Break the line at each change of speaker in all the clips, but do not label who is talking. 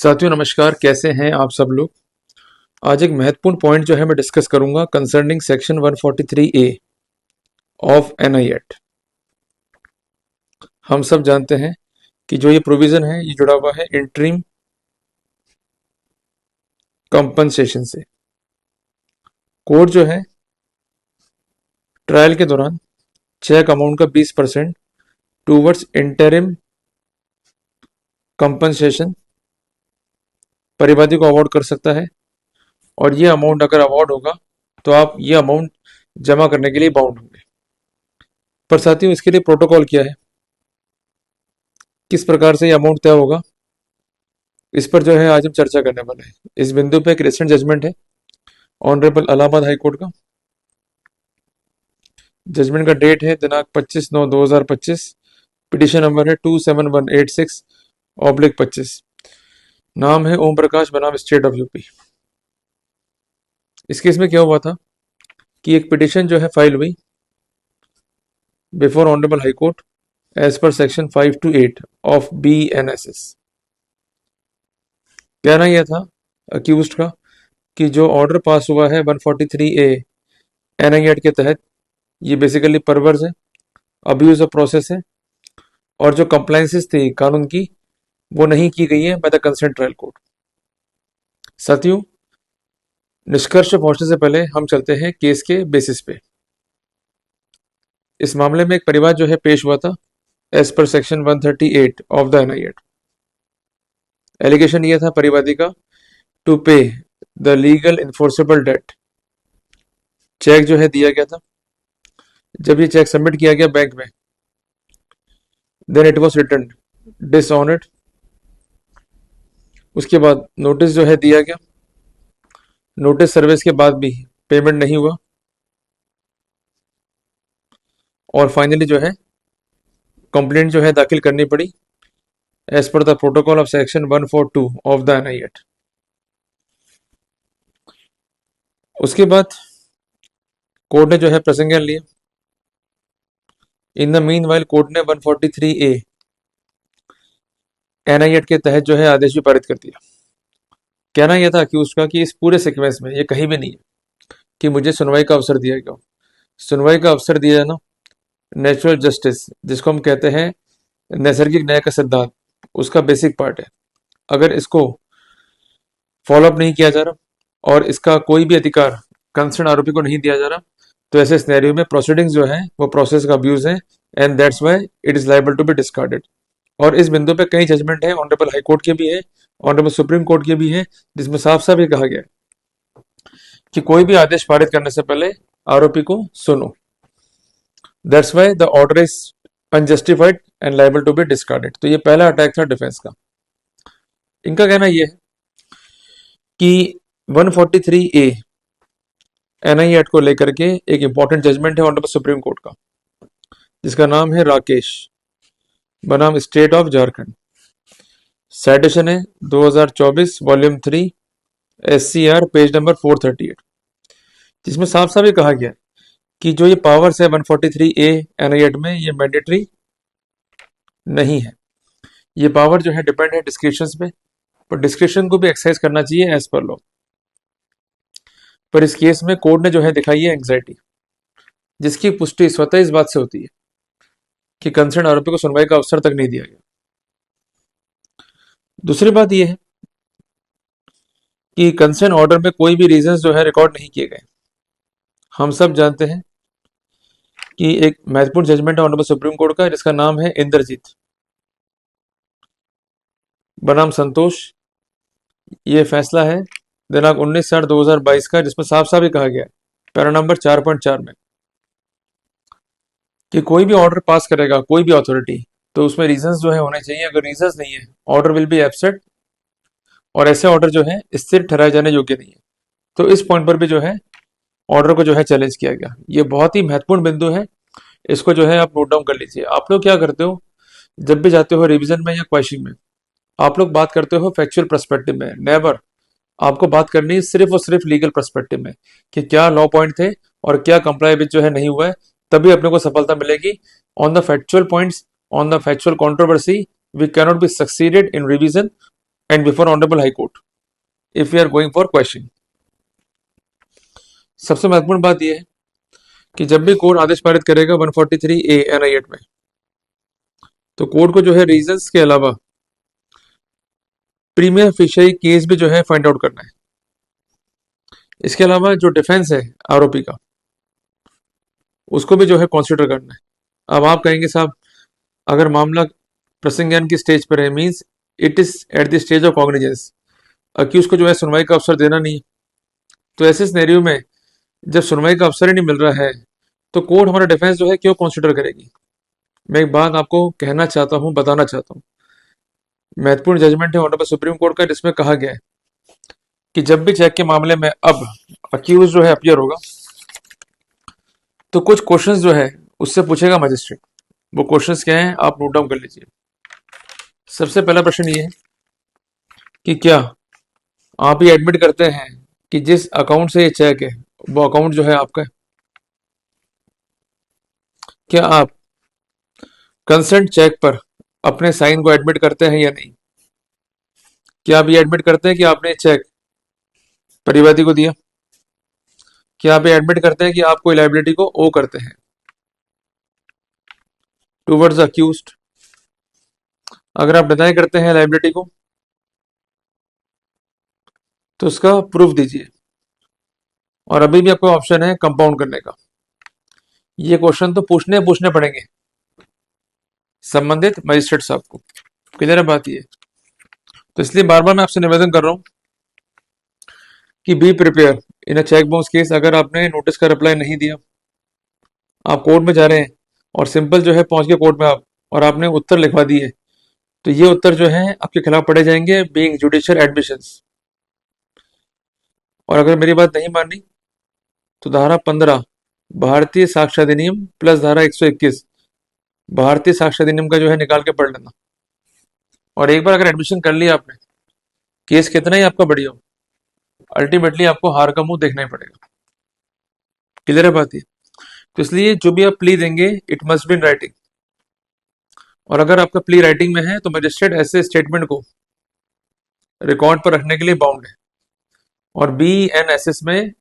साथियों नमस्कार, कैसे हैं आप सब लोग। आज एक महत्वपूर्ण पॉइंट जो है मैं डिस्कस करूंगा concerning section 143A of NI act. हम सब जानते हैं कि जो ये प्रोविजन है ये जुड़ा हुआ है इंटरिम कंपनसेशन से। कोर्ट जो है ट्रायल के दौरान चेक अमाउंट का 20% टूवर्ड्स इंटरिम कंपनसेशन परिवादी को अवार्ड कर सकता है, और ये अमाउंट अगर अवार्ड होगा तो आप ये अमाउंट जमा करने के लिए बाउंड होंगे। पर साथियों, इसके लिए प्रोटोकॉल क्या है, किस प्रकार से ये अमाउंट तय होगा, इस पर जो है आज हम चर्चा करने वाले हैं। इस बिंदु पे एक रिसेंट जजमेंट है ऑनरेबल इलाहाबाद हाई कोर्ट का। जजमेंट का डेट है दिनांक 25/9/2025। पिटिशन नंबर है 27186/25। नाम है ओम प्रकाश बनाम स्टेट ऑफ यूपी। इस केस में क्या हुआ था कि एक पिटिशन जो है फाइल हुई before honourable high court as per section 528 of BENSS। कहना यह था अक्यूज्ड का कि जो ऑर्डर पास हुआ है 143A एनआई एक्ट के तहत, ये बेसिकली परवर्स है, अब्यूज ऑफ प्रोसेस है, और जो कंप्लायंसेस थी कानून की वो नहीं की गई है by the concern trial court. साथियों, निष्कर्ष पहुंचने से पहले हम चलते हैं केस के बेसिस पे। इस मामले में एक परिवाद जो है पेश हुआ था as per section 138 of the NI act. Allegation ये था परिवादी का to pay the legal enforceable debt. Cheque जो है दिया गया था, जब ये चेक सबमिट किया गया बैंक में, then it was return dishonoured. उसके बाद नोटिस जो है दिया गया, नोटिस सर्विस के बाद भी पेमेंट नहीं हुआ, और फाइनली जो है कंप्लेंट जो है दाखिल करनी पड़ी as per the protocol of section 142 of the NI act. उसके बाद कोर्ट ने जो है प्रसंज्ञान लिया। In the meanwhile court ने 143A एनआई एक्ट के तहत जो है आदेश भी पारित कर दिया। कहना यह था अक्यूज का कि इस पूरे सीक्वेंस में ये कहीं भी नहीं है कि मुझे सुनवाई का अवसर दिया गया। सुनवाई का अवसर दिया जाना, नेचुरल जस्टिस जिसको हम कहते हैं नैसर्गिक न्याय का सिद्धांत, उसका बेसिक पार्ट है। अगर इसको फॉलोअप नहीं किया जा रहा और इसका कोई भी अधिकार कंसर्न आरोपी को नहीं दिया जा रहा, तो ऐसे सिनेरियो में प्रोसीडिंग्स जो है वो प्रोसेस का अब्यूज है, and that's why it is liable to be discarded. और इस बिंदु पे कई जजमेंट है, ऑनरेबल हाई कोर्ट के भी है, ऑनरेबल सुप्रीम कोर्ट के भी है, जिसमें साफ साफ ये कहा गया है कि कोई भी आदेश पारित करने से पहले आरोपी को सुनो। That's why the order is unjustified and liable to be discarded. तो ये पहला अटैक था डिफेंस का। इनका कहना यह है कि 143A एनआई एक्ट को लेकर के एक इंपॉर्टेंट जजमेंट है ऑनरेबल सुप्रीम कोर्ट का, जिसका नाम है राकेश बनाम स्टेट ऑफ झारखंड। साइटेशन है 2024 वॉल्यूम 3 SCR पेज नंबर 438, जिसमें साफ साफ ये कहा गया है कि जो ये पावर्स है 143A एनआई एक्ट में, ये मैंडेटरी नहीं है। ये पावर जो है डिपेंड है डिस्क्रिप्शंस पे, पर डिस्क्रिप्शन को भी एक्सरसाइज करना चाहिए एज पर लॉ। पर इस केस में कोर्ट ने जो है दिखाई है एंग्जाइटी, जिसकी पुष्टि स्वतः इस बात से होती है कि कंसर्न आरोपी को सुनवाई का अवसर तक नहीं दिया गया। दूसरी बात यह है कि कंसर्न ऑर्डर में कोई भी रीजंस जो है रिकॉर्ड नहीं किए गए। हम सब जानते हैं कि एक महत्वपूर्ण जजमेंट है ऑनरेबल सुप्रीम कोर्ट का, जिसका नाम है इंद्रजीत बनाम संतोष। ये फैसला है दिनांक 19/8/2022 का, जिसमें साफ साफ ये कहा गया है पैरा नंबर 4.4 में कि कोई भी ऑर्डर पास करेगा कोई भी अथॉरिटी, तो उसमें रीजंस जो है होने चाहिए। अगर रीजंस नहीं है, ऑर्डर विल बी एब्सेंट, और ऐसे ऑर्डर जो है स्थिर ठहराए जाने योग्य नहीं है। तो इस पॉइंट पर भी जो है ऑर्डर को जो है चैलेंज किया गया। ये बहुत ही महत्वपूर्ण बिंदु है, इसको जो है आप नोट डाउन कर लीजिए। आप लोग क्या करते हो जब भी जाते हो रिवीजन में या क्वेश्चन में, आप लोग बात करते हो फैक्चुअल पर्सपेक्टिव में। नेवर, आपको बात करनी है सिर्फ और सिर्फ लीगल पर्सपेक्टिव में कि क्या लॉ पॉइंट थे और क्या कंप्लाई विच जो है नहीं हुआ है, तभी अपने को सफलता मिलेगी। On the factual points, on the factual controversy, we cannot be succeeded in revision and before Honorable High Court if we are going for questioning. सबसे महत्वपूर्ण बात यह है कि जब भी कोर्ट आदेश पारित करेगा 143A NI एक्ट में, तो कोर्ट को जो है रीजंस के अलावा प्रीमियम फेशियरी केस भी जो है फाइंड आउट करना है। इसके अलावा जो डिफेंस है आरोपी का, उसको भी जो है कंसीडर करना है। अब आप कहेंगे साहब अगर मामला प्रसंज्ञान की स्टेज पर है, means it is at the stage of cognizance, accused को जो है सुनवाई का अवसर देना नहीं, तो ऐसे सिनेरियो में जब सुनवाई का अवसर ही नहीं मिल रहा है तो कोर्ट हमारा डिफेंस जो है क्यों कंसीडर करेगी। मैं एक बात आपको कहना चाहता हूं, बताना चाहता हूं, महत्वपूर्ण जजमेंट है ऑनरेबल सुप्रीम कोर्ट का, जिसमें कहा गया है कि जब भी चेक के मामले में अब अक्यूज जो है अपियर होगा तो कुछ क्वेश्चंस जो है उससे पूछेगा मजिस्ट्रेट। वो क्वेश्चंस क्या हैं आप नोट डाउन कर लीजिए। सबसे पहला प्रश्न ये है कि क्या आप ये एडमिट करते हैं कि जिस अकाउंट से ये चेक है वो अकाउंट जो है आपका है? क्या आप कंसेंट चेक पर अपने साइन को एडमिट करते हैं या नहीं? क्या आप ये एडमिट करते हैं कि आपने चेक परिवादी को दिया? क्या आप ये एडमिट करते हैं कि आप कोई लायबिलिटी को ओ करते हैं टूवर्ड्स अक्यूज्ड? अगर आप डिनाई करते हैं लायबिलिटी को तो उसका प्रूफ दीजिए, और अभी भी आपको ऑप्शन है कंपाउंड करने का। ये क्वेश्चन तो पूछने पड़ेंगे संबंधित मजिस्ट्रेट साहब को। क्लियर है बात ये? तो इसलिए बार बार मैं आपसे निवेदन कर रहा हूं कि be prepare in a cheque bounce case. अगर आपने नोटिस का रिप्लाई नहीं दिया, आप कोर्ट में जा रहे हैं और सिंपल जो है पहुंच के कोर्ट में आप और आपने उत्तर लिखवा दिए, तो ये उत्तर जो है आपके खिलाफ पढ़े जाएंगे बीइंग जुडिशियल एडमिशंस। और अगर मेरी बात नहीं मानी तो धारा 15 भारतीय साक्ष्य अधिनियम प्लस धारा 121 भारतीय साक्ष्य अधिनियम का जो है निकाल के पढ़ लेना। और एक बार अगर एडमिशन कर लिया आपने, केस कितना ही आपका बढ़िया हो, अल्टीमेटली आपको हार का मुंह देखना ही पड़ेगा। क्लियर है बात ये? तो इसलिए जो भी आप प्ली देंगे it must be in writing, और अगर आपका प्ली राइटिंग में है तो मजिस्ट्रेट ऐसे स्टेटमेंट को रिकॉर्ड पर रखने के लिए बाउंड है। और BNSS में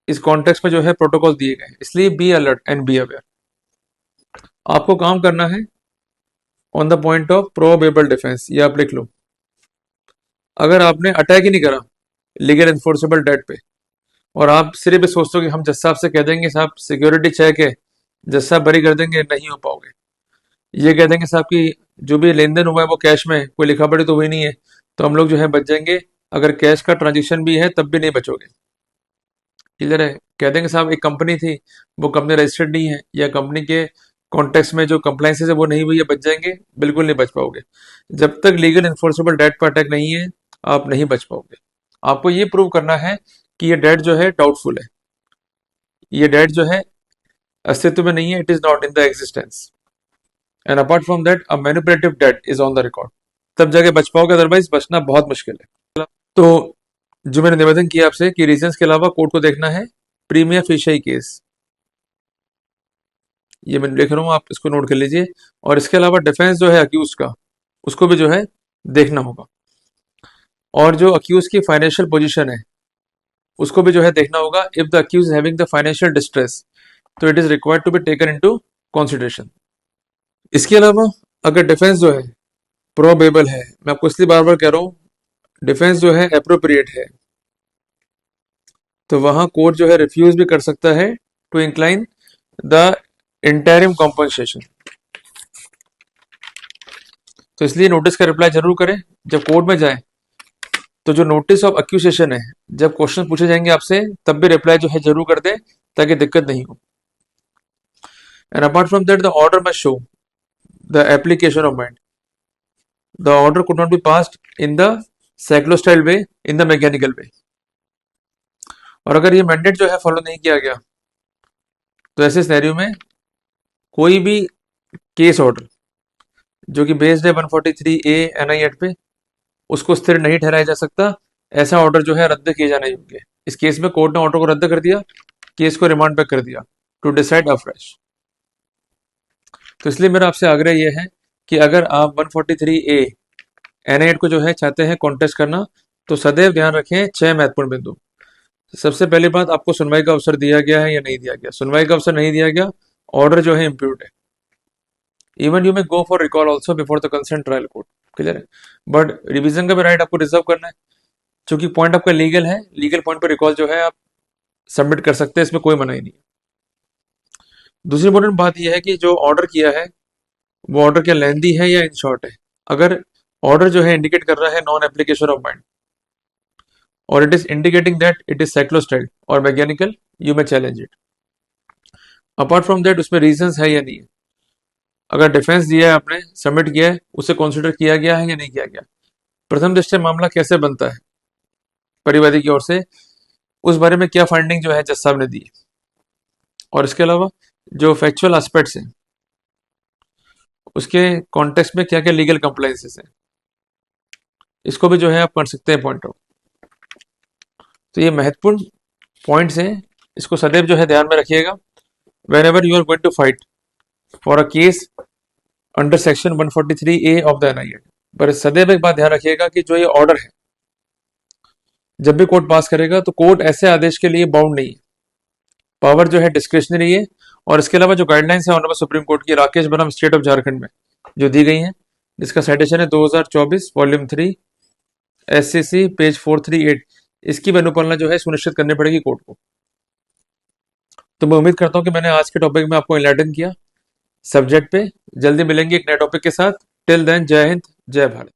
इस कॉन्टेक्स्ट में जो है प्रोटोकॉल दिए गए, इसलिए be alert and be aware. आपको काम करना है on the point of probable defence, ये आप लिख लो। अगर आपने अटैक ही नहीं करा लीगल एनफोर्सेबल डेट पे और आप सिर्फ सोचते हो कि हम जज साहब से कह देंगे साहब सिक्योरिटी चेक है, जज साहब बरी कर देंगे, नहीं हो पाओगे। ये कह देंगे साहब कि जो भी लेन देन हुआ है वो कैश में, कोई लिखा पढ़ी तो हुई नहीं है, तो हम लोग जो है बच जाएंगे। अगर कैश का ट्रांजेक्शन भी है तब भी नहीं बचोगे। क्लियर है? कह देंगे साहब एक कंपनी थी, वो कंपनी रजिस्टर्ड नहीं है, या कंपनी के कॉन्टेक्स्ट में जो कंप्लाइंसेस है वो नहीं हुई है, बच जाएंगे? बिल्कुल नहीं बच पाओगे। जब तक लीगल इन्फोर्सेबल डेट पर अटैक नहीं है आप नहीं बच पाओगे। आपको ये प्रूव करना है कि ये डेट जो है डाउटफुल है, ये डेट जो है अस्तित्व में नहीं है, it is not in the existence, and apart from that a manipulative date is on the record. तब जाके बच पाओगे, अदरवाइज बचना बहुत मुश्किल है। तो जो मैंने निवेदन किया आपसे कि रीजंस के अलावा कोर्ट को देखना है प्रीमियम फेशियरी केस, ये मैं लिख रहा हूँ, आप इसको नोट कर लीजिए। और इसके अलावा डिफेंस जो है अक्यूज का, उसको भी जो है देखना होगा। और जो अक्यूज की फाइनेंशियल पोजीशन है उसको भी जो है देखना होगा। If the accused having the financial distress तो it is required to be taken into consideration. इसके अलावा अगर डिफेंस जो है प्रोबेबल है, मैं आपको इसलिए बार बार कह रहा हूँ डिफेंस जो है एप्रोप्रिएट है, तो वहां कोर्ट जो है रिफ्यूज भी कर सकता है to incline the interim compensation. तो इसलिए नोटिस का रिप्लाई जरूर करें जब कोर्ट में जाए। तो जो नोटिस ऑफ एक्यूजेशन है, जब क्वेश्चन पूछे जाएंगे आपसे तब भी रिप्लाई जो है जरूर कर दे ताकि दिक्कत नहीं हो। And apart from that the order must show the application of mind. The order could not be passed in the cyclostyle way, in the mechanical वे। और अगर ये मैंडेट जो है फॉलो नहीं किया गया तो ऐसे सिनेरियो में कोई भी केस ऑर्डर जो कि बेस्ड है 143A NI एक्ट पे, उसको स्थिर नहीं ठहराया जा सकता। ऐसा ऑर्डर जो है रद्द किए जाने योग्य। इस केस में कोर्ट ने ऑर्डर को रद्द कर दिया, केस को रिमांड पे कर दिया टू डिसाइड अफ्रेश। तो इसलिए मेरा आपसे आग्रह यह है कि अगर आप 143A NIET को जो है चाहते हैं कॉन्टेस्ट करना, तो सदैव ध्यान रखें 6 महत्वपूर्ण बिंदु। सबसे पहली बात, आपको सुनवाई का अवसर दिया गया है या नहीं दिया गया। सुनवाई का अवसर नहीं दिया गया, ऑर्डर जो है इम्प्यूट है। Even you may go for recall also before the concern trial court, clear है। बट रिवीजन का भी राइट आपको रिजर्व करना है, क्योंकि पॉइंट आपका लीगल है, लीगल पॉइंट पर रिकॉल जो है आप सबमिट कर सकते हैं, इसमें कोई मनाही नहीं है। दूसरी इंपॉर्टेंट बात यह है कि जो ऑर्डर किया है वो ऑर्डर क्या लेंदी है या इन शॉर्ट है। अगर ऑर्डर जो है इंडिकेट कर रहा है नॉन एप्लीकेशन ऑफ माइंड, और it is indicating that it is cyclostyle और mechanical, you may challenge it. Apart from that उसमें रीजंस है या नहीं है। अगर डिफेंस दिया है आपने, सबमिट किया है, उसे कंसीडर किया गया है या नहीं किया गया। प्रथम दृष्टया मामला कैसे बनता है परिवादी की ओर से, उस बारे में क्या फाइंडिंग जो है जज साहब ने दी, और इसके अलावा जो फैक्चुअल एस्पेक्ट्स हैं उसके कॉन्टेक्स्ट में क्या क्या लीगल कंप्लाइंसेस हैं, इसको भी जो है आप कर सकते हैं पॉइंट आउट। तो ये महत्वपूर्ण पॉइंट्स हैं, इसको सदैव जो है ध्यान में रखिएगा whenever you are going to fight for a case under section 143A of the NIET। पर सदैव एक बात ध्यान रखिएगा कि जो ये ऑर्डर है, जब भी कोर्ट पास करेगा तो कोर्ट ऐसे आदेश के लिए बाउंड नहीं है, पावर जो है डिस्क्रिशनरी है। और इसके अलावा जो गाइडलाइंस है ऑनरेबल सुप्रीम कोर्ट की राकेश बनाम स्टेट ऑफ झारखंड में जो दी गई हैं, जिसका साइटेशन है 2024 वॉल्यूम 3 SCC पेज 438, इसकी भी अनुपालना जो है सुनिश्चित करनी पड़ेगी कोर्ट को। तो मैं उम्मीद करता हूं कि मैंने आज के टॉपिक में आपको इनलाइटन किया सब्जेक्ट पे। जल्दी मिलेंगे एक नए टॉपिक के साथ। टिल देन, जय हिंद, जय भारत।